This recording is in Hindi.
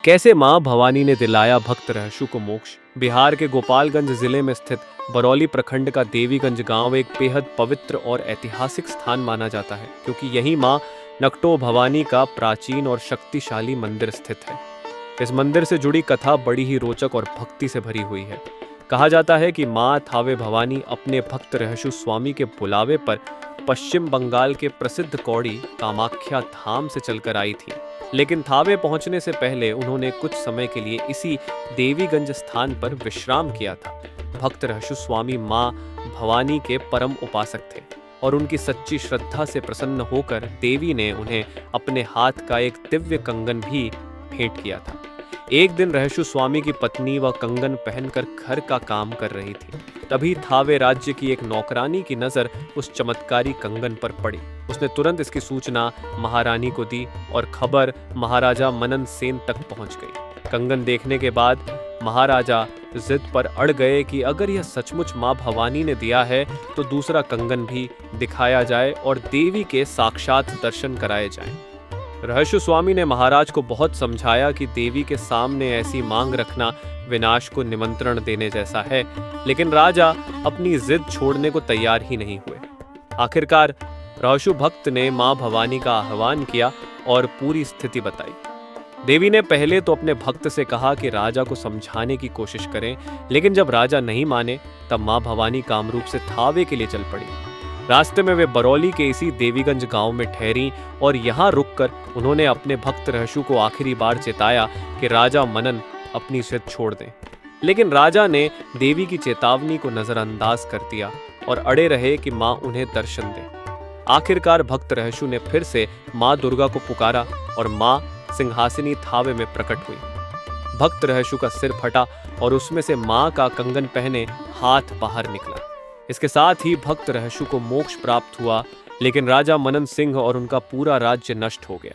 कैसे मां भवानी ने दिलाया भक्त रहशु को मोक्ष। बिहार के गोपालगंज जिले में स्थित बरौली प्रखंड का देवीगंज गांव एक बेहद पवित्र और ऐतिहासिक स्थान माना जाता है, क्योंकि यहीं मां नकटो भवानी का प्राचीन और शक्तिशाली मंदिर स्थित है। इस मंदिर से जुड़ी कथा बड़ी ही रोचक और भक्ति से भरी हुई है। कहा जाता है कि मां थावे भवानी अपने भक्त रहशु स्वामी के बुलावे पर पश्चिम बंगाल के प्रसिद्ध कौड़ी कामाख्या धाम से चलकर आई थी, लेकिन थावे पहुंचने से पहले उन्होंने कुछ समय के लिए इसी देवीगंज स्थान पर विश्राम किया था। भक्त रहशु स्वामी मां भवानी के परम उपासक थे और उनकी सच्ची श्रद्धा से प्रसन्न होकर देवी ने उन्हें अपने हाथ का एक दिव्य कंगन भी भेंट किया था। एक दिन रहशु स्वामी की पत्नी वह कंगन पहनकर घर का काम कर रही थी। तभी थावे राज्य की एक नौकरानी की नजर उस चमत्कारी कंगन पर पड़ी। उसने तुरंत इसकी सूचना महारानी को दी और खबर महाराजा मनन सेन तक पहुंच गई। कंगन देखने के बाद महाराजा जिद पर अड़ गए कि अगर यह सचमुच मां भवानी ने दिया है तो दूसरा कंगन भी दिखाया जाए और देवी के साक्षात दर्शन कराए जाएं। रहशु स्वामी ने महाराज को बहुत समझाया कि देवी के सामने ऐसी मांग रखना विनाश को निमंत्रण देने जैसा है, लेकिन राजा अपनी जिद छोड़ने को तैयार ही नहीं हुए। आखिरकार रहशु भक्त ने मां भवानी का आह्वान किया और पूरी स्थिति बताई। देवी ने पहले तो अपने भक्त से कहा कि राजा को समझाने की कोशिश करें, लेकिन जब राजा नहीं माने तब मां भवानी कामरूप से थावे के लिए चल पड़ी। रास्ते में वे बरौली के इसी देवीगंज गांव में ठहरी और यहाँ रुककर उन्होंने अपने भक्त रहशु को आखिरी बार चेताया कि राजा मनन अपनी जिद छोड़ दें, लेकिन राजा ने देवी की चेतावनी को नजरअंदाज कर दिया और अड़े रहे कि मां उन्हें दर्शन दे। आखिरकार भक्त रहशु ने फिर से मां दुर्गा को पुकारा और मां सिंहासनी थावे में प्रकट हुई। भक्त रहशु का सिर फटा और उसमें से मां का कंगन पहने हाथ बाहर निकला। इसके साथ ही भक्त रहशु को मोक्ष प्राप्त हुआ, लेकिन राजा मनन सिंह और उनका पूरा राज्य नष्ट हो गया।